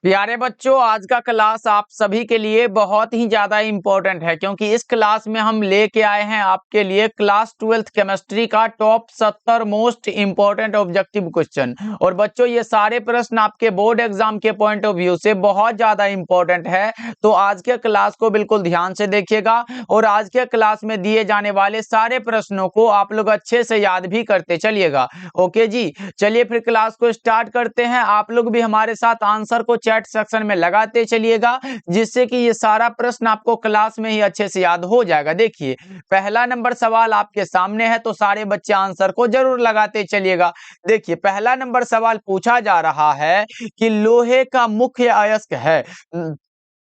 प्यारे बच्चों, आज का क्लास आप सभी के लिए बहुत ही ज्यादा इम्पोर्टेंट है क्योंकि इस क्लास में हम लेके आए हैं आपके लिए क्लास 12th केमिस्ट्री का top 70 most important objective question. और बच्चों, ये सारे प्रश्न आपके बोर्ड एग्जाम के पॉइंट ऑफ व्यू से बहुत ज्यादा इम्पोर्टेंट है। तो आज के क्लास को बिल्कुल ध्यान से देखिएगा और आज के क्लास में दिए जाने वाले सारे प्रश्नों को आप लोग अच्छे से याद भी करते चलिएगा। ओके जी, चलिए फिर क्लास को स्टार्ट करते हैं। आप लोग भी हमारे साथ आंसर को चैट सेक्शन में लगाते चलिएगा, जिससे कि ये सारा प्रश्न आपको क्लास में ही अच्छे से याद हो जाएगा। देखिए, पहला नंबर सवाल आपके सामने है, तो सारे बच्चे आंसर को जरूर लगाते चलिएगा। देखिए, पहला नंबर सवाल पूछा जा रहा है कि लोहे का मुख्य अयस्क है।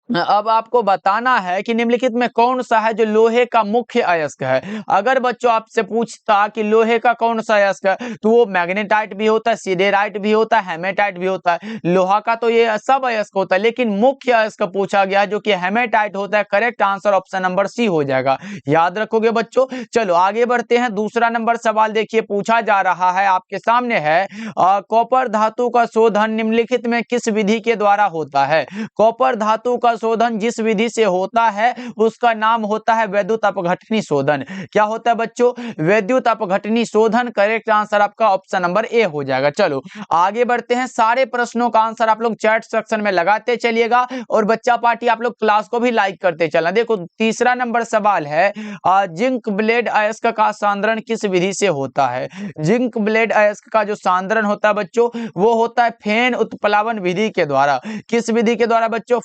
अब आपको बताना है कि निम्नलिखित में कौन सा है जो लोहे का मुख्य अयस्क है। अगर बच्चों आपसे पूछता कि लोहे का कौन सा अयस्क है, तो वो मैग्नेटाइट भी होता है, सिडेराइट भी होता है, हेमेटाइट भी होता है। लोहा का तो ये सब अयस्क होता है, लेकिन मुख्य अयस्क पूछा गया जो कि हेमेटाइट होता है। Correct answer option number C हो जाएगा। याद रखोगे बच्चों। चलो आगे बढ़ते हैं। दूसरा नंबर सवाल देखिए, पूछा जा रहा है आपके सामने है, कॉपर धातु का शोधन निम्नलिखित में किस विधि के द्वारा होता है। कॉपर धातु का शोधन जिस विधि से होता है उसका नाम होता है वैद्युत अपघटनी शोधन। क्या होता है बच्चों? वैद्युत अपघटनी शोधन। करेक्ट आंसर आपका ऑप्शन नंबर ए हो जाएगा। चलो आगे बढ़ते हैं। सारे प्रश्नों का आंसर आप लोग चैट सेक्शन में लगाते चलिएगा और बच्चा पार्टी आप लोग क्लास को भी लाइक करते चलना। देखो, तीसरा नंबर सवाल है, जिंक ब्लेड अयस्क का सांद्रण किस विधि से होता है। जिंक ब्लेड अयस्क का जो सांद्रण होता है बच्चों, वो होता है फेन उत्प्लावन विधि के द्वारा। किस विधि के द्वारा बच्चों?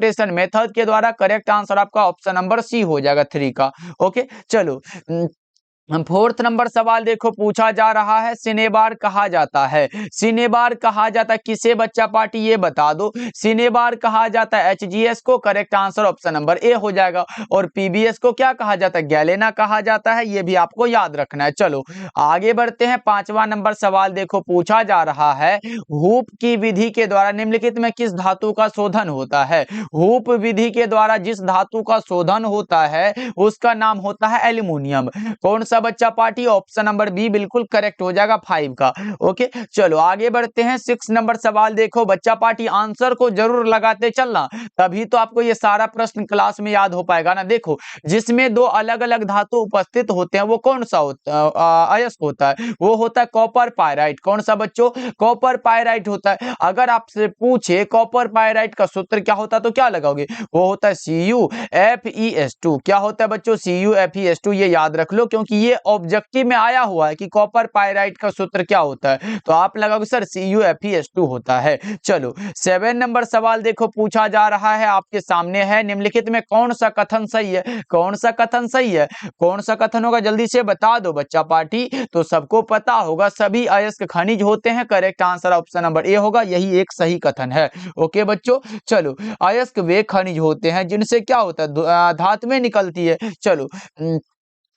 फ्लोटेशन मेथड के द्वारा। करेक्ट आंसर आपका ऑप्शन नंबर सी हो जाएगा, 3 का। ओके, चलो फोर्थ नंबर सवाल देखो, पूछा जा रहा है सिनेबार कहा जाता है। सिनेबार कहा जाता है किसे बच्चा पार्टी, ये बता दो। सिनेबार कहा जाता है एचजीएस को। Correct answer option number A हो जाएगा। और पीबीएस को क्या कहा जाता है? गैलेना कहा जाता है। ये भी आपको याद रखना है। चलो आगे बढ़ते हैं। पांचवा नंबर सवाल देखो, पूछा जा रहा है हूप की विधि के द्वारा निम्नलिखित में किस धातु का शोधन होता है। हूप विधि के द्वारा जिस धातु का शोधन होता है उसका नाम होता है एल्यूमिनियम। कौन सा बच्चा पार्टी? ऑप्शन नंबर बी बिल्कुल करेक्ट हो जाएगा, 5 का। ओके, चलो आगे बढ़ते हैं। 6 नंबर सवाल देखो, बच्चा पार्टी आंसर को जरूर लगाते चलना, तभी तो आपको ये सारा प्रश्न क्लास में याद हो पाएगा ना। देखो, जिसमें दो अलग अलग धातु उपस्थित होते हैं वो कौन सा अयस्क होता है? वो होता है कॉपर पायराइट। कौन सा बच्चों? कॉपर पायराइट होता है। अगर आपसे पूछे कॉपर पायराइट का सूत्र क्या होता है तो क्या लगाओगे? वो होता है CuFeS2। क्या होता है बच्चों? CuFeS2। ये याद रख लो क्योंकि ये ऑब्जेक्टिव में आया हुआ है कि कॉपर पायराइट का सूत्र क्या होता है, तो आप लगाओगे सर CuFeS2 होता है। चलो 7 नंबर सवाल देखो, पूछा जा रहा है आपके सामने है, निम्नलिखित में कौन सा कथन सही है। कौन सा कथन सही है? कौन सा कथन होगा? जल्दी से बता दो बच्चा पार्टी। तो सबको पता होगा सभी अयस्क खनिज होते हैं। Correct answer option number A होगा, यही एक सही कथन है। ओके बच्चों, चलो अयस्क वे खनिज होते हैं जिनसे क्या होता है? धातु में निकलती है। चलो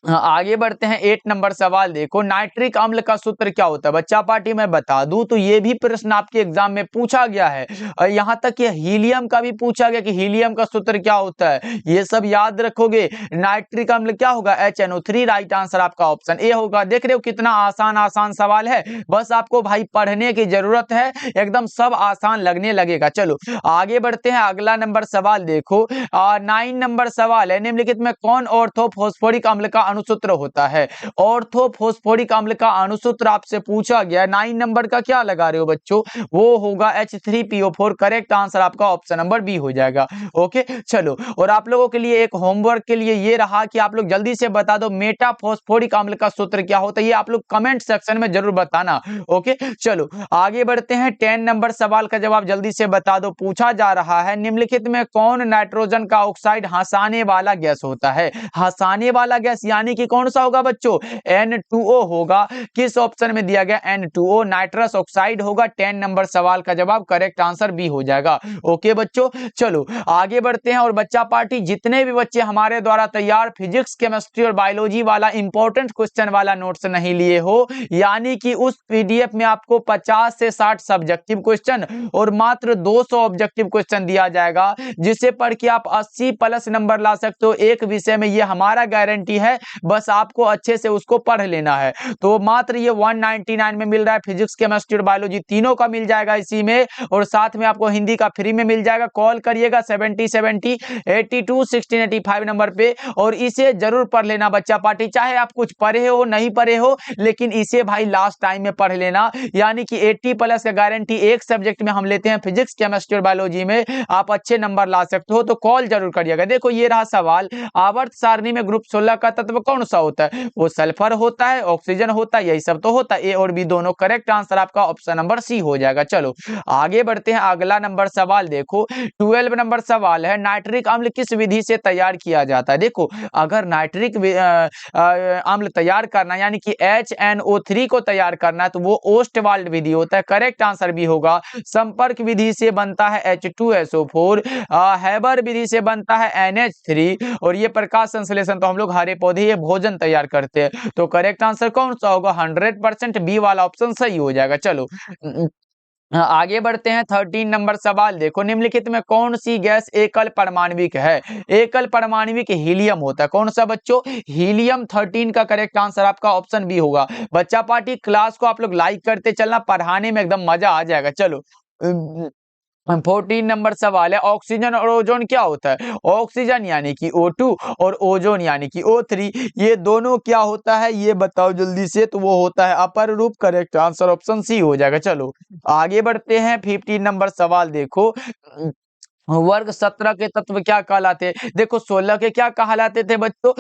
आगे बढ़ते हैं। 8 नंबर सवाल देखो, नाइट्रिक अम्ल का सूत्र क्या होता है। बच्चा पार्टी मैं बता दूं तो ये भी प्रश्न आपके एग्जाम में पूछा गया है और यहां तक कि हीलियम का भी पूछा गया कि हीलियम का सूत्र क्या होता है। ये सब याद रखोगे। नाइट्रिक अम्ल क्या होगा? HNO3। राइट आंसर आपका ऑप्शन ए होगा। देख रहे हो कितना आसान आसान सवाल है। बस आपको भाई पढ़ने की जरूरत है, एकदम सब आसान लगने लगेगा। चलो आगे बढ़ते हैं। अगला नंबर सवाल देखो, 9 नंबर सवाल है, निम्नलिखित में कौन ऑर्थोफॉस्फोरिक अम्ल का अणुसूत्र होता है। ऑर्थोफॉस्फोरिक अम्ल का अणुसूत्र आपसे पूछा गया। 9 नंबर का क्या लगा रहे हो बच्चों? वो होगा H3PO4। करेक्ट आंसर आपका ऑप्शन नंबर बी हो जाएगा। ओके, चलो और आप लोगों के लिए एक होमवर्क के लिए ये रहा कि आप लोग जल्दी से बता दो मेटाफॉस्फोरिक अम्ल का सूत्र क्या होता है। ये आप लोग कमेंट सेक्शन में जरूर बताना। ओके, चलो आगे बढ़ते हैं। 10 नंबर सवाल का जवाब जल्दी से बता दो। पूछा जा रहा है, निम्नलिखित में कौन नाइट्रोजन का ऑक्साइड हंसाने वाला गैस होता है। हंसाने वाला गैस यानी कि कौन सा होगा बच्चों? N2O होगा। किस ऑप्शन में दिया गया? N2O, नाइट्रस ऑक्साइड होगा। 10 नंबर सवाल का जवाब करेक्ट आंसर बी हो जाएगा। ओके बच्चों, चलो आगे बढ़ते हैं। और बच्चा पार्टी जितने भी बच्चे हमारे द्वारा तैयार फिजिक्स, केमिस्ट्री और बायोलॉजी वाला इंपॉर्टेंट क्वेश्चन वाला नोट्स नहीं लिए हो, यानी कि उस पीडीएफ में आपको 50 से 60 सब्जेक्टिव क्वेश्चन और मात्र 200 ऑब्जेक्टिव क्वेश्चन दिया जाएगा, जिसे पढ़ के आप 80 प्लस नंबर ला सकते हो एक विषय में। ये हमारा गारंटी है बस आपको अच्छे से उसको पढ़ लेना है। तो मात्र ये 199 में मिल रहा है। फिजिक्स, केमिस्ट्री और बायोलॉजी तीनों का मिल जाएगा इसी में, और साथ में आपको हिंदी का फ्री में मिल जाएगा। कॉल करिएगा 7070 82 1685 नंबर पे, और इसे जरूर पढ़ लेना बच्चा पार्टी। चाहे आप कुछ पढ़े हो नहीं पढ़े हो, लेकिन इसे भाई लास्ट टाइम में पढ़ लेना, यानी कि 80+ का गारंटी एक सब्जेक्ट में हम लेते हैं, फिजिक्स, केमिस्ट्री और बायोलॉजी में आप अच्छे नंबर ला सकते हो। तो कॉल जरूर करिएगा। देखो ये रहा सवाल, आवर्त सारणी में ग्रुप 16 का तत्व कौन सा होता है? वो सल्फर होता है, ऑक्सीजन होता है, यही सब तो होता है। ए और बी दोनों करेक्ट आंसर आपका ऑप्शन नंबर सी हो जाएगा। चलो आगे बढ़ते हैं। अगला नंबर सवाल देखो, 12 नंबर सवाल है, नाइट्रिक अम्ल किस विधि से तैयार किया जाता है? देखो अगर नाइट्रिक अम्ल तैयार करना यानी कि HNO3 को तैयार करना है तो वो ओस्टवाल्ड विधि होता है। करेक्ट आंसर भी होगा। संपर्क विधि से बनता है H2SO4, हैबर विधि से बनता है NH3, और ये प्रकाश संश्लेषण तो हम लोग हरे पौधे ये भोजन तैयार करते हैं। तो करेक्ट आंसर कौन सा होगा? 100% बी वाला ऑप्शन सही हो जाएगा। चलो आगे बढ़ते हैं। 13 नंबर सवाल देखो, निम्नलिखित में कौन सी गैस एकल परमाणविक है? एकल परमाणविक हीलियम होता है। कौन सा बच्चों? हीलियम। 13 का करेक्ट आंसर आपका ऑप्शन बी होगा। बच्चा पार्टी क्लास को आप लोग लाइक करते चलना, पढ़ाने में एकदम मजा आ जाएगा। चलो 14 नंबर सवाल है, ऑक्सीजन और ओजोन क्या होता है? ऑक्सीजन यानी कि O2 और ओजोन यानी कि O3, ये दोनों क्या होता है ये बताओ जल्दी से। तो वो होता है अपर रूप। करेक्ट आंसर ऑप्शन सी हो जाएगा। चलो आगे बढ़ते हैं। 15 नंबर सवाल देखो, वर्ग 17 के तत्व क्या कहलाते हैं? देखो 16 के क्या कहलाते थे बच्चों?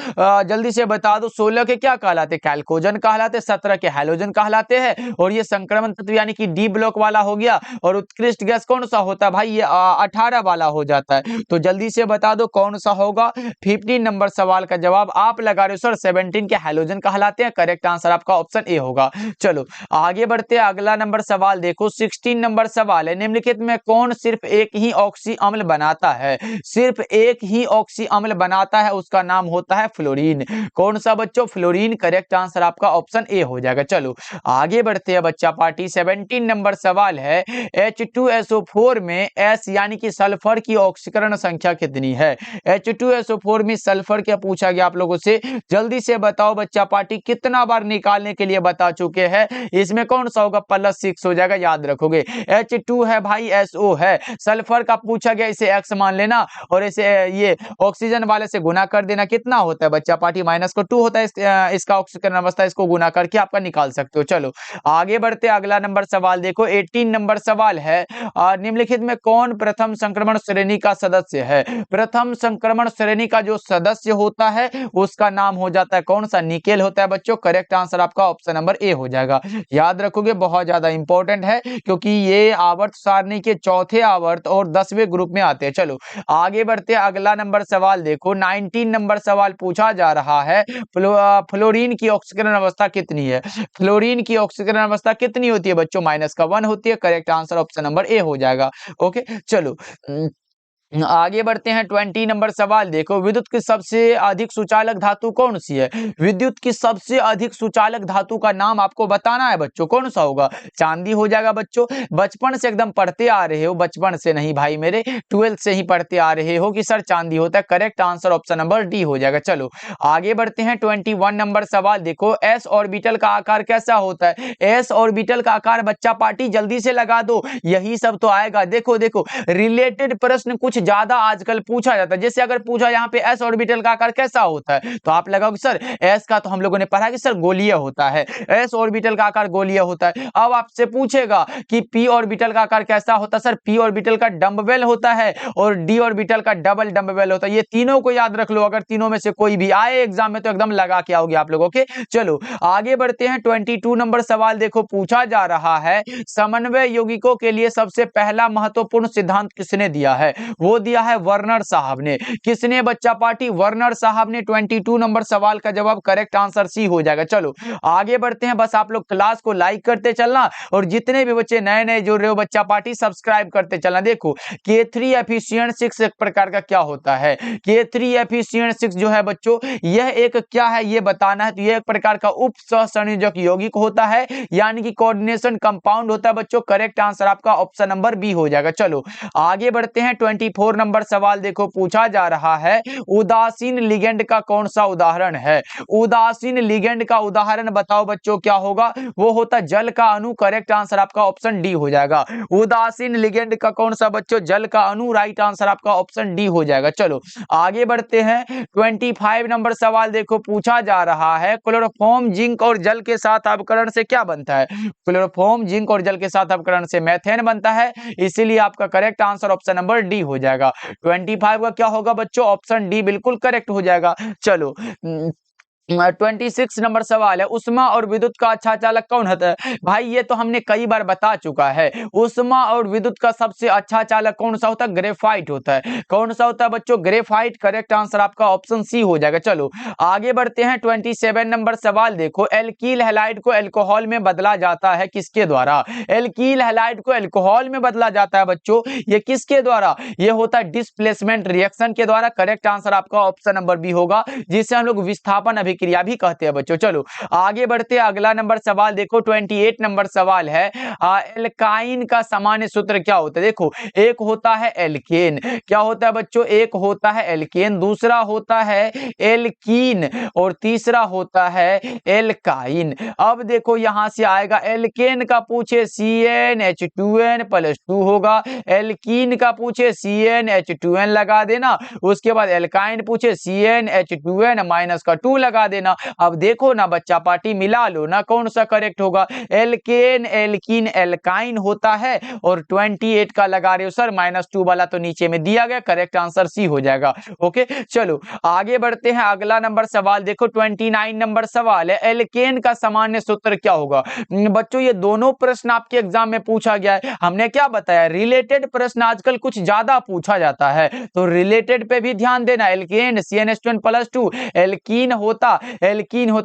जल्दी से बता दो। 16 के क्या कहलाते? कैल्कोजन कहलाते। 17 के हैलोजन कहलाते हैं, और ये संक्रमण तत्व यानी कि डी ब्लॉक वाला हो गया। और उत्कृष्ट गैस कौन सा होता है भाई? ये 18 वाला हो जाता है। तो जल्दी से बता दो कौन सा होगा। 15 नंबर सवाल का जवाब आप लगा रहे हो सर 17 के हैलोजन कहलाते हैं। करेक्ट आंसर आपका ऑप्शन ए होगा। चलो आगे बढ़ते हैं। अगला नंबर सवाल देखो, 16 नंबर सवाल है, निम्नलिखित में कौन सिर्फ एक ही ऑक्सी अम्ल बनाता है? सिर्फ एक ही ऑक्सी अम्ल बनाता है, उसका नाम होता है फ्लोरीन। कौन सा बच्चों? फ्लोरीन। करेक्ट आंसर आपका ऑप्शन ए हो जाएगा। चलो आगे बढ़ते हैं बच्चा पार्टी। 17 नंबर सवाल है, H2SO4 में S यानी कि सल्फर की ऑक्सीकरण संख्या कितनी है? H2SO4 में सल्फर क्या पूछा गया आप लोगों से? जल्दी से बताओ बच्चा पार्टी, कितना बार निकालने के लिए बता चुके हैं। इसमें कौन सा होगा? +6 हो जाएगा, याद रखोगे। H2 है भाई, SO है। सल्फर का पूछा गया, इसे X मान लेना, और इसे ये ऑक्सीजन वाले से गुना कर देना। कितना होता है बच्चा पार्टी? -2 होता है इसका ऑक्सीकरण अवस्था। इसको गुना करके आपका निकाल सकते हो। चलो आगे बढ़ते। अगला नंबर सवाल देखो, 18 नंबर सवाल है, निम्नलिखित में कौन प्रथम संक्रमण श्रेणी का सदस्य है? प्रथम संक्रमण श्रेणी का जो सदस्य होता है उसका नाम हो जाता है कौन सा? निकेल होता है बच्चों। करेक्ट आंसर आपका ऑप्शन नंबर ए हो जाएगा। याद रखोगे, बहुत ज्यादा इंपॉर्टेंट है, क्योंकि ये आवर्त सारणी के चौथे आवर्त और 10वें ग्रुप में आते हैं। चलो आगे बढ़ते हैं। अगला नंबर सवाल देखो, 19 नंबर सवाल पूछा जा रहा है, फ्लोरीन की ऑक्सीकरण अवस्था कितनी है? फ्लोरीन की ऑक्सीकरण अवस्था कितनी होती है बच्चों? -1 होती है। Correct answer option number A हो जाएगा। ओके चलो आगे बढ़ते हैं। 20 नंबर सवाल देखो, विद्युत की सबसे अधिक सुचालक धातु कौन सी है? विद्युत की सबसे अधिक सुचालक धातु का नाम आपको बताना है बच्चों। कौन सा होगा? चांदी हो जाएगा बच्चों। बचपन से एकदम पढ़ते आ रहे हो, बचपन से नहीं भाई मेरे, 12th से ही पढ़ते आ रहे हो कि सर चांदी होता है। Correct answer option number D हो जाएगा। चलो आगे बढ़ते हैं। 21 नंबर सवाल देखो, एस ऑर्बिटल का आकार कैसा होता है? एस ऑर्बिटल का आकार बच्चा पार्टी जल्दी से लगा दो, यही सब तो आएगा। देखो देखो रिलेटेड प्रश्न कुछ ज्यादा आजकल पूछा जाता है। जैसे अगर पूछा यहाँ पे एस ऑर्बिटल का आकार कैसा होता है, तो आप लगाओगे सर एस का तो हम लोगों ने पढ़ा कि सर गोलीय होता है, एस ऑर्बिटल का आकार गोलीय होता है। अब आपसे पूछेगा कि पी ऑर्बिटल का आकार कैसा होता है, सर पी ऑर्बिटल का डम्बबेल होता है और डी ऑर्बिटल का डबल डम्बबेल होता है। ये तीनों को याद रख लो, अगर तीनों में से कोई भी आए एग्जाम में तो एकदम लगा के आओगे आप लोगों के। चलो आगे बढ़ते हैं। 22 नंबर सवाल देखो, पूछा जा रहा है, समन्वय यौगिकों के लिए सबसे पहला महत्वपूर्ण सिद्धांत किसने दिया है? वो दिया है वर्नर साहब ने। किसने बच्चा पार्टी? वर्नर साहब ने। 22 नंबर सवाल का जवाब करेक्ट आंसर सी हो जाएगा। चलो आगे बढ़ते हैं। बस आप लोग क्लास को लाइक करते चलना, और जितने भी बच्चे नए नए जुड़ रहे हो बच्चा पार्टी सब्सक्राइब करते चलना। देखो K3 एफिशिएंट 6 एक प्रकार का क्या होता है? K3 एफिशिएंट 6 जो है बच्चों, यह एक क्या है ये बताना है। तो यह एक प्रकार का उप सहसंयोजक यौगिक होता है, यानी कि कोऑर्डिनेशन कंपाउंड होता है बच्चों। करेक्ट आंसर आपका ऑप्शन नंबर बी हो जाएगा। चलो आगे बढ़ते हैं। 24 नंबर सवाल देखो पूछा जा रहा है, उदासीन लिगेंड का कौन सा उदाहरण है? उदासीन लिगेंड का उदाहरण बताओ बच्चों, क्या होगा? वो होता जल का अणु। करेक्ट आंसर आपका ऑप्शन डी हो जाएगा। उदासीन लिगेंड का कौन सा बच्चों? जल का अणु। राइट आंसर आपका ऑप्शन डी हो जाएगा। चलो आगे बढ़ते हैं। 25 नंबर सवाल देखो पूछा जा रहा है, क्लोरोफॉर्म जिंक और जल के साथ अपकरण से क्या बनता है? क्लोरोफॉर्म जिंक और जल के साथ अपकरण से मेथेन बनता है, इसीलिए आपका correct answer option number D हो जाएगा। 25 का क्या होगा बच्चों? ऑप्शन डी बिल्कुल करेक्ट हो जाएगा। चलो 26 नंबर सवाल है, उष्मा और विद्युत का अच्छा चालक कौन होता है? भाई ये तो हमने कई बार बता चुका है। उष्मा और विद्युत का सबसे अच्छा चालक कौन सा होता है? ग्रेफाइट होता है। कौन सा होता है बच्चों? ग्रेफाइट। करेक्ट आंसर आपका ऑप्शन सी हो जाएगा। चलो आगे बढ़ते हैं। 27 नंबर सवाल देखो, एल्कील हैलाइड को अल्कोहल में बदला जाता है किसके द्वारा? एल्कील हैलाइड को अल्कोहल में बदला जाता है बच्चों, ये किसके द्वारा? ये होता है डिस्प्लेसमेंट रिएक्शन के द्वारा। करेक्ट आंसर आपका ऑप्शन नंबर बी होगा, जिसे हम लोग विस्थापन अभिक्रिया भी कहते हैं बच्चों। चलो आगे बढ़ते हैं। अगला नंबर सवाल देखो, 28 नंबर सवाल है, एल्काइन का सामान्य सूत्र क्या होता है? देखो एक होता है एल्केन, क्या होता है बच्चों? एक होता है एल्केन, दूसरा होता है एल्कीन और तीसरा होता है एल्काइन। अब देखो यहां से आएगा, एल्केन का पूछे CnH2n+2 होगा, एल्कीन का पूछे CnH2n लगा देना, उसके बाद एल्काइन पूछे CnH2n-2 लगा देना। अब देखो ना बच्चा पार्टी, मिला लो ना, कौन सा करेक्ट होगा? एल्केन, एल्कीन, एल्काइन होता है, और 28 का लगा रहे हो सर -2 वाला तो नीचे में दिया गया। करेक्ट आंसर सी हो जाएगा। ओके चलो आगे बढ़ते हैं। अगला नंबर सवाल देखो, 29 नंबर सवाल है, एल्केन का सामान्य सूत्र क्या होगा? बच्चों ये दोनों प्रश्न आपके एग्जाम में पूछा गया है। हमने क्या बताया? रिलेटेड प्रश्न आजकल कुछ ज्यादा पूछा जाता है, तो रिलेटेड पे भी ध्यान देना। एल्केन CnH2n+2, एल्कीन होता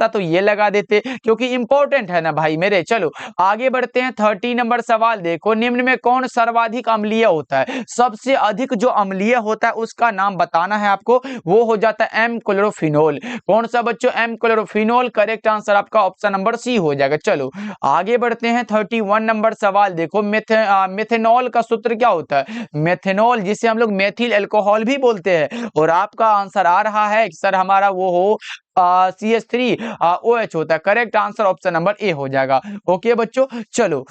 तो ये लगा देते, क्योंकि इंपॉर्टेंट है ना भाई मेरे। चलो आगे बढ़ते हैं। 30 नंबर सवाल देखो, निम्न में कौन सर्वाधिक अम्लीय होता है? सबसे अधिक जो अम्लीय होता है उसका नाम बताना है आपको, वो हो जाता है एम क्लोरोफिनोल। कौन सा बच्चों? एम क्लोरोफिनोल। करेक्ट आंसर आपका ऑप्शन नंबर सी हो जाएगा। चलो आगे बढ़ते हैं। 31 नंबर सवाल देखो, मेथेनॉल का सूत्र क्या होता है? मेथेनॉल जिसे हम लोग मेथिल अल्कोहल भी बोलते हैं, और आपका आंसर आ रहा है सर हमारा वो हो CH3OH होता है। Correct answer option number A हो जाएगा। ओके बच्चों चलो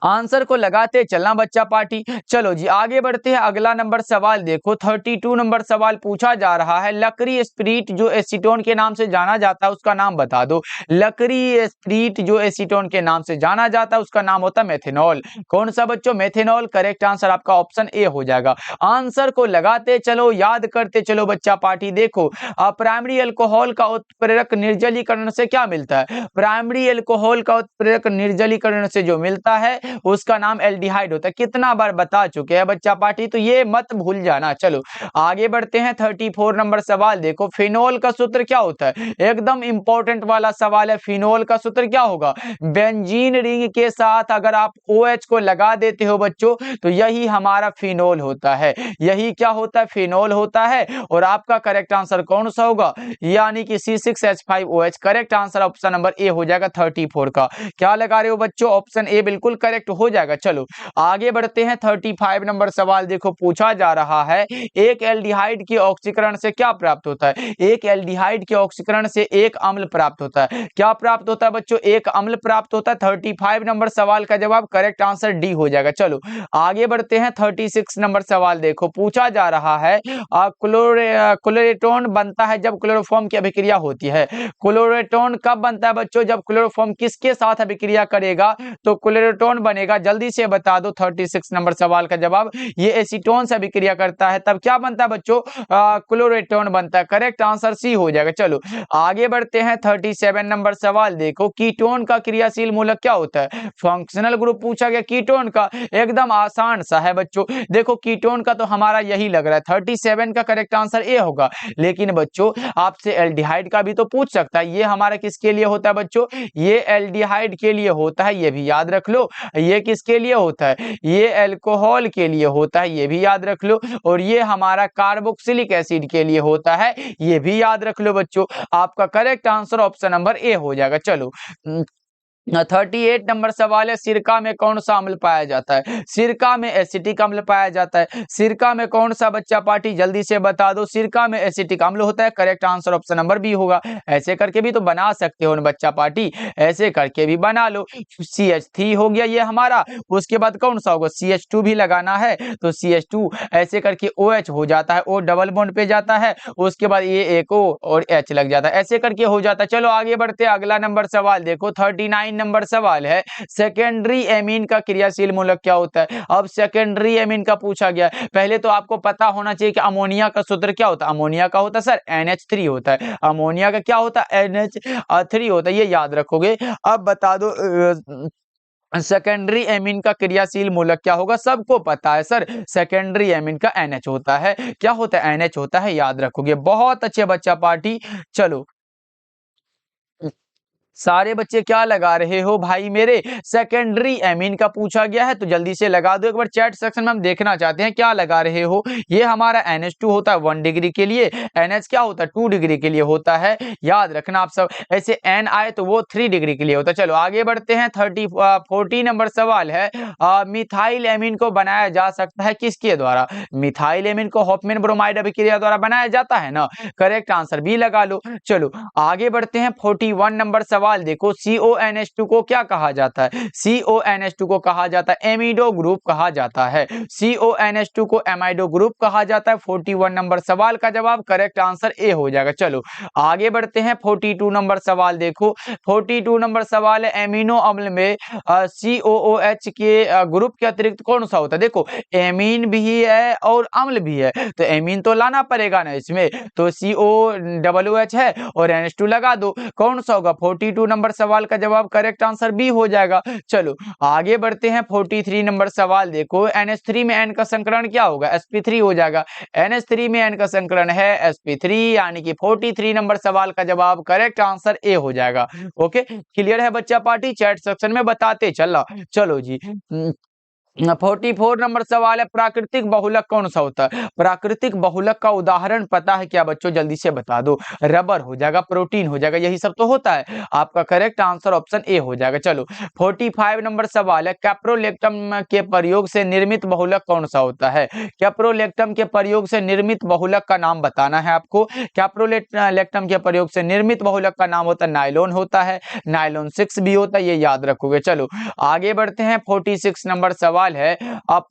आंसर को लगाते चलना बच्चा पार्टी। चलो जी आगे बढ़ते हैं। अगला नंबर सवाल देखो, 32 नंबर सवाल पूछा जा रहा है, लकड़ी स्प्रिट जो एसीटोन के नाम से जाना जाता है उसका नाम बता दो। लकड़ी स्प्रिट जो एसीटोन के नाम से जाना जाता है उसका नाम होता है मेथेनॉल। कौन सा बच्चों? मेथेनॉल। करेक्ट आंसर आपका ऑप्शन ए हो जाएगा। आंसर को लगाते चलो, याद करते चलो बच्चा पार्टी। देखो प्राइमरी अल्कोहल का उत्प्रेरक निर्जलीकरण से क्या मिलता है? प्राइमरी अल्कोहल का उत्प्रेरक निर्जलीकरण से जो मिलता है उसका नाम एल्डिहाइड होता है। कितना बार बता चुके हैं बच्चा पार्टी, तो ये मत भूल जाना। चलो आगे बढ़ते हैं। 34 नंबर सवाल देखो, फिनोल का सूत्र क्या होता है? एकदम इंपॉर्टेंट वाला सवाल है। फिनोल का सूत्र क्या होगा? बेंजीन रिंग के साथ अगर आप OH को लगा देते हो बच्चों, तो यही हमारा फिनोल होता है। यही क्या होता है? फिनोल होता है। और आपका करेक्ट आंसर कौन सा होगा? यानी कि C6H5OH। Correct answer option number A हो जाएगा 34 का। क्या लगा रहे हो बच्चों? ऑप्शन ए बिल्कुल करेक्ट हो जाएगा। चलो आगे बढ़ते हैं। 35 नंबर सवाल देखो पूछा जा रहा है, एक एल्डिहाइड के ऑक्सीकरण से क्या प्राप्त होता है? एक एल्डिहाइड के ऑक्सीकरण से एक अम्ल प्राप्त होता है। क्या प्राप्त होता है बच्चों? एक अम्ल प्राप्त होता है। 35 नंबर सवाल का जवाब करेक्ट आंसर डी हो जाएगा। चलो आगे बढ़ते हैं। 36 नंबर सवाल देखो पूछा जा रहा है, क्लोरेटोन बनता है जब क्लोरोफॉर्म की अभिक्रिया होती है। क्लोरेटोन कब बनता है बच्चों? जब क्लोरोफॉर्म किसके साथ अभिक्रिया करेगा तो क्लोरेटोन बनेगा। जल्दी से बता दो 36 नंबर सवाल का जवाब। ये एसीटोन से अभिक्रिया करता है, तब क्या बनता है बच्चों? क्लोरेटोन बनता है। करेक्ट आंसर सी हो जाएगा। चलो आगे बढ़ते हैं। 37 नंबर सवाल देखो, कीटोन का क्रियाशील मूलक क्या होता है? फंक्शनल ग्रुप पूछा गया कीटोन का। एकदम आसान सा है बच्चों। देखो कीटोन का तो हमारा यही लग रहा है, 37 का करेक्ट आंसर ए होगा। लेकिन बच्चों आपसे एल्डिहाइड का भी तो पूछ सकता है। ये हमारा किसके लिए होता है बच्चों? ये एल्डिहाइड के लिए होता है, ये भी याद रख लो। ये किसके लिए होता है? ये अल्कोहल के लिए होता है, ये भी याद रख लो। और ये हमारा कार्बोक्सिलिक एसिड के लिए होता है, ये भी याद रख लो बच्चों। आपका correct answer option number A हो जाएगा। चलो 38 नंबर सवाल है, सिरका में कौन सा अम्ल पाया जाता है? सिरका में एसिटिक अम्ल पाया जाता है। सिरका में कौन सा बच्चा पार्टी, जल्दी से बता दो। सिरका में एसिटिक अम्ल होता है। Correct answer option number B होगा। ऐसे करके भी तो बना सकते हो ना बच्चा पार्टी, ऐसे करके भी बना लो। CH3 हो गया ये हमारा। उसके बाद कौन सा होगा, CH2 भी लगाना है तो CH2 ऐसे करके OH हो जाता है, O डबल बॉन्ड पे जाता है। उसके बाद ये एक O और H लग जाता है, ऐसे करके हो जाता है। चलो आगे बढ़ते हैं, अगला नंबर सवाल देखो। 39 नंबर सवाल है, सेकेंडरी एमीन का क्रियाशील मूलक क्या होता है? अब सेकेंडरी एमीन का पूछा गया। पहले तो आपको पता होना चाहिए कि अमोनिया का सूत्र क्या होता है। अमोनिया का होता है सर NH3 होता है। अमोनिया का क्या होता है, NH3 होता है, ये याद रखोगे। अब बता दो सेकेंडरी एमीन का क्रियाशील मूलक क्या होगा? सबको पता है सर, सेकेंडरी एमीन का NH होता है। क्या होता है, NH होता है, याद रखोगे। बहुत अच्छे बच्चा पार्टी। चलो सारे बच्चे क्या लगा रहे हो भाई मेरे? सेकेंडरी एमीन का पूछा गया है तो जल्दी से लगा दो। एक बार चैट सेक्शन में हम देखना चाहते हैं क्या लगा रहे हो। ये हमारा NH2 होता है 1 डिग्री के लिए, NH क्या होता है 2 डिग्री के लिए होता है, याद रखना आप सब। ऐसे N आए तो वो 3 डिग्री के लिए होता है। चलो आगे बढ़ते हैं। 40 नंबर सवाल है, मिथाइल एमीन को बनाया जा सकता है किसके द्वारा? मिथाइल एमीन को हॉफमैन ब्रोमाइड अभिक्रिया द्वारा बनाया जाता है ना। करेक्ट आंसर भी लगा लो। चलो आगे बढ़ते हैं। 41 नंबर सवाल देखो, CONH2 को क्या कहा जाता है? CONH2 को कहा जाता है एमिडो ग्रुप कहा जाता है। CONH2 को एमाइडो ग्रुप कहा जाता है। 41 नंबर सवाल का जवाब करेक्ट आंसर ए हो जाएगा। चलो आगे बढ़ते हैं। 42 नंबर सवाल देखो। 42 नंबर सवाल है, एमिनो अम्ल में COOH के ग्रुप के अतिरिक्त कौन सा होता है? देखो एमीन भी है और अम्ल भी है, तो एमीन तो लाना पड़ेगा ना इसमें, तो COOH है और NH2 लगा दो। कौन सा होगा? 42 नंबर सवाल का जवाब करेक्ट आंसर बी हो जाएगा। चलो आगे बढ़ते हैं। 43 नंबर सवाल देखो, NH3 में N का संकरण क्या होगा? sp3 हो जाएगा। NH3 में N का संकरण है sp3, यानी कि 43 नंबर सवाल का जवाब करेक्ट आंसर ए हो जाएगा। ओके क्लियर है बच्चा पार्टी? चैट सेक्शन में बताते चला। चलो जी 44 नंबर सवाल है, प्राकृतिक बहुलक कौन सा होता है? प्राकृतिक बहुलक का उदाहरण पता है क्या बच्चों? जल्दी से बता दो। रबर हो जाएगा, प्रोटीन हो जाएगा, यही सब तो होता है। आपका करेक्ट आंसर ऑप्शन ए हो जाएगा। चलो 45 नंबर सवाल है, कैप्रोलेक्टम के प्रयोग से निर्मित बहुलक कौन सा होता है? कैप्रोलेक्टम के प्रयोग से निर्मित बहुलक का नाम बताना है आपको। कैप्रोलेक्टम के प्रयोग से निर्मित बहुलक का नाम होता है नायलॉन होता है, नायलॉन 6 भी होता है, ये याद रखोगे। चलो आगे बढ़ते हैं। 46 नंबर सवाल है,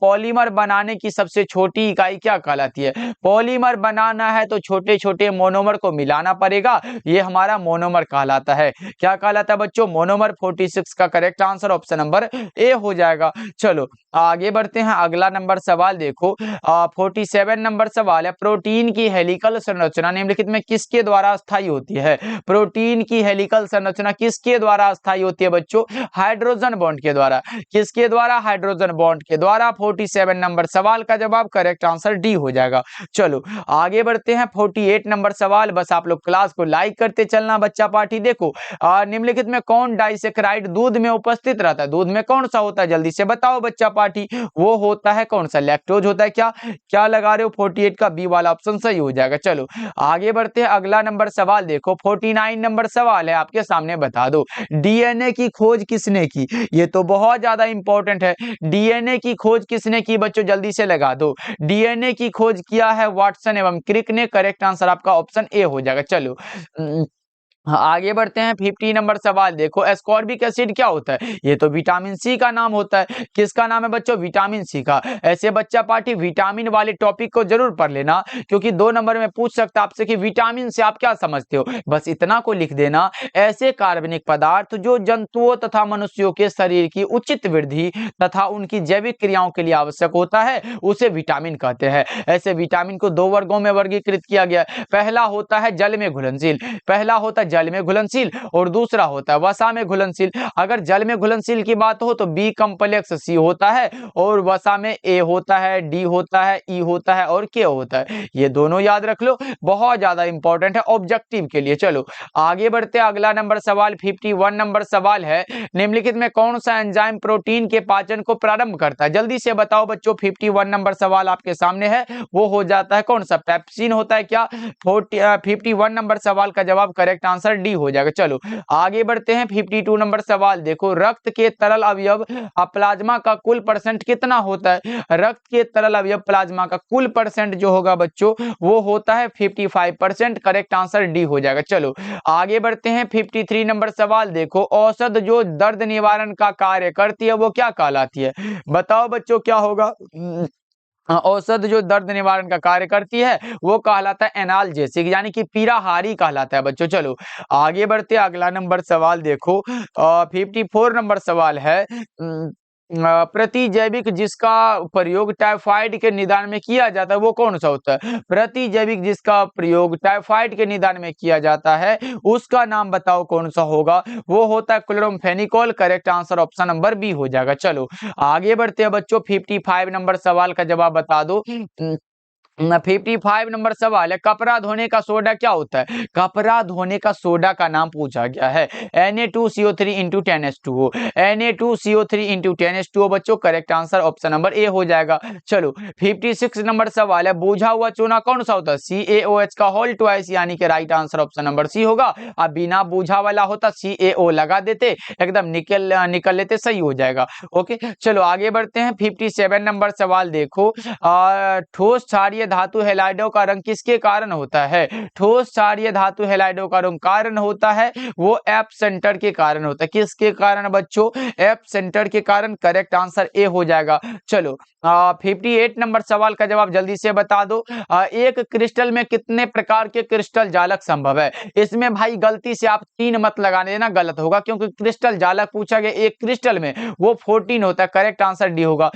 पॉलीमर बनाने की सबसे छोटी इकाई क्या कहलाती है? पॉलीमर बनाना है तो छोटे छोटे मोनोमर को मिलाना पड़ेगा, ये हमारा मोनोमर कहलाता है। क्या कहलाता है बच्चों? मोनोमर। 46 का correct answer option number A हो जाएगा। चलो आगे बढ़ते हैं। अगला नंबर सवाल देखो, 47 नंबर सवाल है, प्रोटीन की हेलिकल संरचना निम्नलिखित में किसके द्वारा स्थायी होती है? प्रोटीन की हेलिकल संरचना किसके द्वारा स्थायी होती है बच्चों? हाइड्रोजन बॉन्ड के द्वारा। किसके द्वारा? हाइड्रोजन बॉन्ड के द्वारा। 47 नंबर सवाल का जवाब करेक्ट आंसर डी हो जाएगा। चलो आगे बढ़ते हैं। 48 नंबर सवाल, बस आप लोग क्लास को लाइक करते चलना बच्चा पार्टी। देखो निम्नलिखित में कौन डाइसेक्राइड दूध में उपस्थित रहता है? दूध में कौन सा होता है? जल्दी से बताओ बच्चा पार्टी। वो होता है कौन सा? लैक्टोज होता है। क्या क्या लगा रहे हो? 48 का बी वाला ऑप्शन सही हो जाएगा। चलो आगे बढ़ते हैं। अगला नंबर सवाल देखो, 49 नंबर सवाल है आपके सामने, बता दो DNA की खोज किसने की? ये तो बहुत ज्यादा इंपॉर्टेंट है। DNA की खोज किसने की बच्चों? जल्दी से लगा दो। DNA की खोज किया है वाटसन एवं क्रिक ने। करेक्ट आंसर आपका ऑप्शन ए हो जाएगा। चलो हाँ, आगे बढ़ते हैं। 50 नंबर सवाल देखो, एस्कॉर्बिक एसिड क्या होता है? ये तो विटामिन सी का नाम होता है। किसका नाम है बच्चों? विटामिन सी का। ऐसे बच्चा पार्टी विटामिन वाले टॉपिक को जरूर पढ़ लेना, क्योंकि 2 नंबर में पूछ सकता आपसे कि विटामिन से आप क्या समझते हो। बस इतना को लिख देना, ऐसे कार्बनिक पदार्थ जो जंतुओं तथा मनुष्यों के शरीर की उचित वृद्धि तथा उनकी जैविक क्रियाओं के लिए आवश्यक होता है, उसे विटामिन कहते हैं। ऐसे विटामिन को 2 वर्गों में वर्गीकृत किया गया है। पहला होता है जल में घुलनशील, पहला होता है जल में घुलनशील, और दूसरा होता है वसा में घुलनशील। अगर जल में घुलनशील की बात हो तो बी कॉम्प्लेक्स सी होता है, और वसा में ए होता है, डी होता है, ई होता है और के होता है। ये दोनों याद रख लो, बहुत ज्यादा इंपॉर्टेंट है ऑब्जेक्टिव के लिए। चलो आगे बढ़ते हैं। अगला नंबर सवाल 51 नंबर सवाल है, निम्नलिखित में कौन सा एंजाइम प्रोटीन के पाचन को प्रारंभ करता है? जल्दी से बताओ बच्चों। 51 नंबर सवाल आपके सामने है, वो हो जाता है कौन सा? पेप्सिन होता है। क्या 51 नंबर सवाल का जवाब करेक्ट आंसर आंसर डी हो जाएगा। चलो आगे बढ़ते हैं 52 नंबर सवाल देखो, रक्त के तरल अवयव प्लाज्मा का कुल परसेंट कितना होता है? रक्त के तरल अवयव प्लाज्मा का कुल परसेंट जो होगा बच्चों वो होता है 55%। करेक्ट आंसर डी हो जाएगा। चलो आगे बढ़ते हैं 53 नंबर सवाल देखो, औषध जो दर्द निवारण का कार्य करती है वो क्या कहलाती है? बताओ बच्चों क्या होगा? औषध जो दर्द निवारण का कार्य करती है वो कहलाता है एनाल्जेसिक, यानी कि पीड़ाहारी कहलाता है बच्चों। चलो आगे बढ़ते हैं, अगला नंबर सवाल देखो 54 नंबर सवाल है, प्रतिजैविक जिसका प्रयोग टाइफाइड के निदान में किया जाता है वो कौन सा होता है? प्रतिजैविक जिसका प्रयोग टाइफाइड के निदान में किया जाता है उसका नाम बताओ कौन सा होगा? वो होता है chloramphenicol. Correct answer option number B हो जाएगा। चलो आगे बढ़ते हैं बच्चों, 55 नंबर सवाल का जवाब बता दो। 55 नंबर सवाल है, कपड़ा धोने का सोडा क्या होता है? कपड़ा धोने का सोडा का नाम पूछा गया है Na2CO3 into 10H2O। Na2CO3 into 10H2O बच्चों। Correct answer option number A हो जाएगा। चलो 56 नंबर सवाल है, बुझा हुआ चूना कौन सा होता है? CaOH का होल ट्वाइस, यानी कि right answer option number C होगा। अब बिना बुझा वाला होता CaO लगा देते, एकदम निकल लेते, सही हो जाएगा। ओके चलो आगे बढ़ते हैं 57 नंबर सवाल देखो, ठोस क्षारीय धातु हैलाइडों का रंग किसके कारण होता है? ठोस क्षारीय धातु हैलाइडों का रंग कारण होता है वो एफ सेंटर के कारण होता है। किसके कारण बच्चों? एफ सेंटर के कारण। करेक्ट आंसर ए हो जाएगा। चलो 58 नंबर सवाल का जवाब जल्दी से बता दो, एक क्रिस्टल में कितने प्रकार के क्रिस्टल जालक संभव है? इसमें भाई गलती से आप 3 मत लगाने देना, गलत होगा, क्योंकि क्रिस्टल जालक पूछा गया एक क्रिस्टल में, वो 14 होता है। करेक्ट आंसर डी होगा।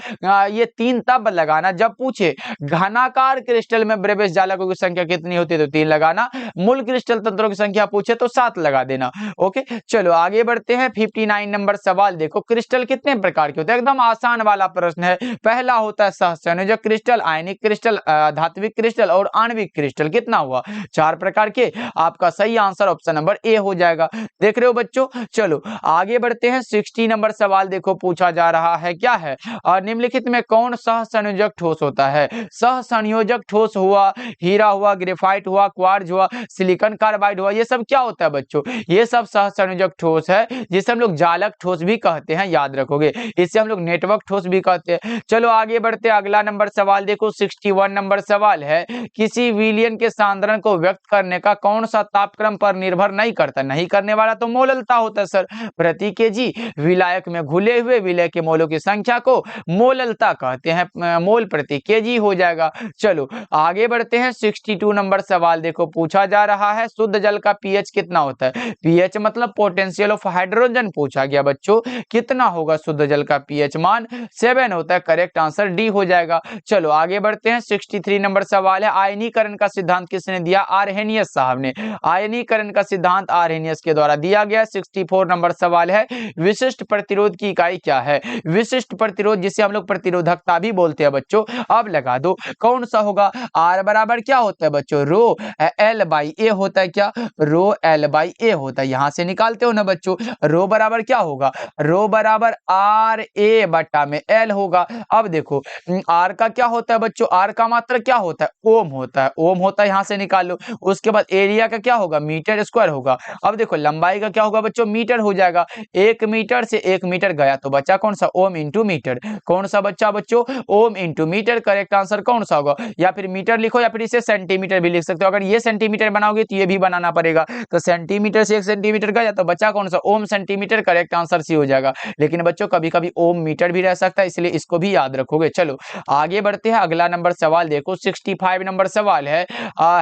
ये 3 तब लगाना जब पूछे घनाकार क्रिस्टल में ब्रेबेस जालकों की संख्या कितनी होती है तो 3 लगाना, मूल क्रिस्टल तंत्रों की संख्या पूछे तो 7 लगा देना। ओके चलो आगे बढ़ते हैं 59 नंबर सवाल देखो, क्रिस्टल कितने प्रकार के होते हैं? एकदम आसान वाला प्रश्न है। पहला होता है सहसंयोजक क्रिस्टल, आयनिक क्रिस्टल, धात्विक क्रिस्टल और आणविक क्रिस्टल। कितना हुआ? 4 प्रकार के। आपका सही आंसर ऑप्शन नंबर ए हो जाएगा। देख रहे हो बच्चों। चलो आगे बढ़ते हैं 60 नंबर सवाल देखो, पूछा जा रहा है क्या है, निम्नलिखित में कौन सहसंयोजक ठोस होता है? सहसंयोजक ठोस हुआ हीरा हुआ, ग्रेफाइट हुआ, क्वार्ट्ज हुआ, सिलिकॉन कार्बाइड हुआ, ये सब क्या होता है बच्चों? ये सब सहसंयोजक ठोस है, जिसे हम लोग जालक ठोस भी कहते हैं, याद रखोगे। इसे हम लोग नेटवर्क ठोस भी कहते हैं। चलो आगे बढ़ते हैं, अगला नंबर सवाल देखो 61 नंबर सवाल है, किसी विलयन के सांद्रण को व्यक्त करने का कौन सा तापक्रम पर निर्भर नहीं करता? नहीं करने वाला तो मोललता होता है सर। प्रति केजी विलायक में घुले हुए विलय के मोलों की संख्या को मोललता कहते हैं, मोल प्रति केजी हो जाएगा। चलो आगे बढ़ते हैं 62 नंबर सवाल देखो, पूछा जा रहा है शुद्ध जल का पीएच कितना होता है? पीएच मतलब पोटेंशियल ऑफ हाइड्रोजन पूछा गया बच्चों। कितना होगा शुद्ध जल का पीएच मान? 7 होता है। करेक्ट आंसर डी हो जाएगा। चलो आगे बढ़ते हैं 63 नंबर सवाल है, आयनीकरण का सिद्धांत किसने दिया? आर्हेनियस साहब ने। आयनीकरण का सिद्धांत आर्हेनियस के द्वारा दिया गया। 64 नंबर सवाल है, विशिष्ट प्रतिरोध की इकाई क्या है? विशिष्ट प्रतिरोध जिसे हम लोग प्रतिरोधकता भी बोलते हैं बच्चों। अब लगा दो कौन सा होगा? आर बराबर क्या होता है बच्चों? रो एल बाई ए होता है। क्या? रो एल बाई ए होता है। यहां से निकालते हो ना बच्चों। रो बराबर क्या होगा? रो बराबर आर ए बटा में एल होगा। अब देखो आर का क्या होता है बच्चों? आर का मात्रा क्या होता है? ओम होता है। ओम होता है, यहां से निकाल लो। उसके बाद एरिया का क्या होगा? मीटर स्क्वायर होगा। अब देखो लंबाई का क्या होगा बच्चों? मीटर हो जाएगा। 1 मीटर से 1 मीटर गया तो बचा कौन सा? Ohm into metre. कौन सा बच्चा बच्चों? Ohm into metre. Correct answer कौन सा होगा? या फिर मीटर लिखो या फिर इसे सेंटीमीटर भी लिख सकते हो। अगर ये सेंटीमीटर बनाओगे तो ये भी बनाना पड़ेगा। तो सेंटीमीटर से 1 सेंटीमीटर गया तो बचा कौन सा? ओम सेंटीमीटर। करेक्ट आंसर सी हो जाएगा। लेकिन बच्चों कभी कभी ओम मीटर भी रह सकता है, इसलिए इसको भी याद रखोगे। चलो आगे बढ़ते हैं, अगला नंबर सवाल देखो 65 नंबर सवाल है,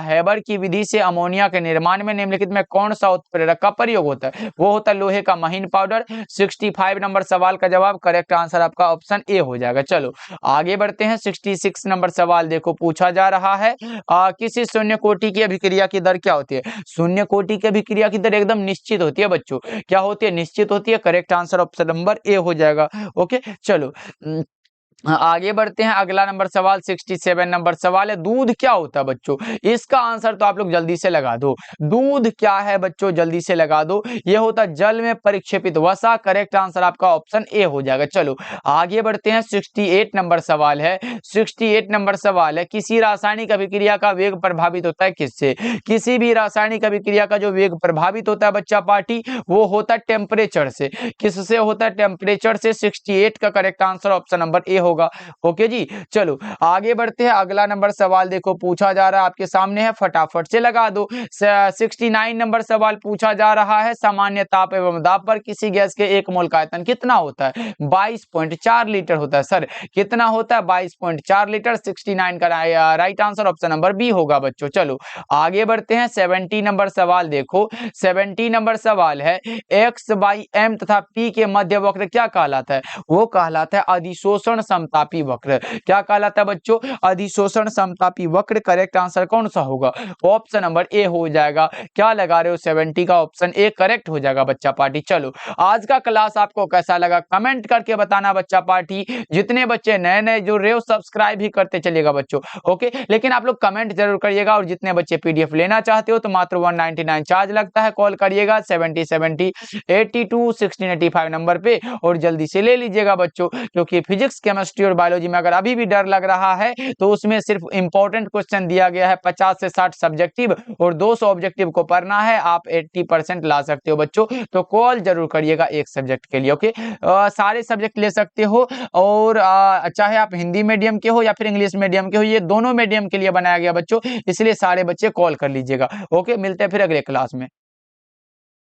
हैबर की विधि से अमोनिया के निर्माण में निम्नलिखित में कौन सा उत्प्रेरक का प्रयोग होता है? वो होता है लोहे का महीन पाउडर। 65 नंबर सवाल का जवाब करेक्ट आंसर आपका ऑप्शन ए हो जाएगा। चलो आगे बढ़ते हैं 66 नंबर सवाल देखो, पूछा जा रहा है किसी शून्य कोटि की अभिक्रिया की दर क्या होती है? शून्य कोटि की अभिक्रिया की दर एकदम निश्चित होती है बच्चों। क्या होती है? निश्चित होती है। Correct answer option number A हो जाएगा। ओके चलो आगे बढ़ते हैं, अगला नंबर सवाल 67 नंबर सवाल है, दूध क्या होता है बच्चों? इसका आंसर तो आप लोग जल्दी से लगा दो। दूध क्या है बच्चों? जल्दी से लगा दो। ये होता है जल में परिक्षेपित वसा। करेक्ट आंसर आपका ऑप्शन ए हो जाएगा। चलो आगे बढ़ते हैं, 68 नंबर सवाल है। 68 नंबर सवाल है, किसी रासायनिक अभिक्रिया का वेग प्रभावित होता है किससे? किसी भी रासायनिक अभिक्रिया का जो वेग प्रभावित होता है बच्चा पार्टी, वो होता है टेम्परेचर से। किससे होता है? टेम्परेचर से। 68 का correct answer option number A होगा। ओके जी, चलो आगे बढ़ते हैं, अगला नंबर सवाल देखो पूछा जा रहा है आपके सामने है, फटाफट से लगा दो। 69 नंबर सवाल पूछा जा रहा है, सामान्य ताप एवं दाब पर किसी गैस के एक मोल का आयतन कितना होता है? 22.4 लीटर होता है सर। कितना होता है? 22.4 लीटर। 69 का right answer option number B होगा बच्चों। चलो आगे बढ़ते हैं, 70 नंबर सवाल देखो। 70 नंबर सवाल है, x/m तथा p के मध्य वक्र क्या कहलाता है? वो कहलाता है अधिशोषण समतापी वक्र। क्या कहलाता है बच्चों? अधिशोषण समतापी वक्र। करेक्ट आंसर कौन सा होगा? ऑप्शन नंबर ए हो जाएगा। क्या लगा रहे हो? 70 का ऑप्शन ए करेक्ट हो जाएगा बच्चा पार्टी। चलो आज का क्लास आपको कैसा लगा कमेंट करके बताना बच्चा पार्टी। जितने बच्चे नए नए जुड़ रहे हो सब्सक्राइब भी करते चलिएगा बच्चों। ओके, लेकिन आप लोग कमेंट जरूर करिएगा, और जितने बच्चे पीडीएफ लेना चाहते हो तो मात्र 199 चार्ज लगता है। कॉल करिएगा 7070 82 1685 नंबर पे, और जल्दी से ले लीजिएगा बच्चों, क्योंकि फिजिक्स केमिस्ट्री और बायोलॉजी में अगर अभी भी डर लग रहा है तो उसमें सिर्फ इंपॉर्टेंट क्वेश्चन दिया गया है। 50 से 60 सब्जेक्टिव और 200 ऑब्जेक्टिव को पढ़ना है। आप 80% ला सकते हो बच्चों, तो कॉल जरूर करिएगा एक सब्जेक्ट के लिए। ओके, सारे सब्जेक्ट ले सकते हो, और चाहे आप हिंदी मीडियम के हो या फिर इंग्लिश मीडियम के हो, ये दोनों मीडियम के लिए बनाया गया बच्चों, इसलिए सारे बच्चे कॉल कर लीजिएगा। ओके, मिलते हैं फिर अगले क्लास में।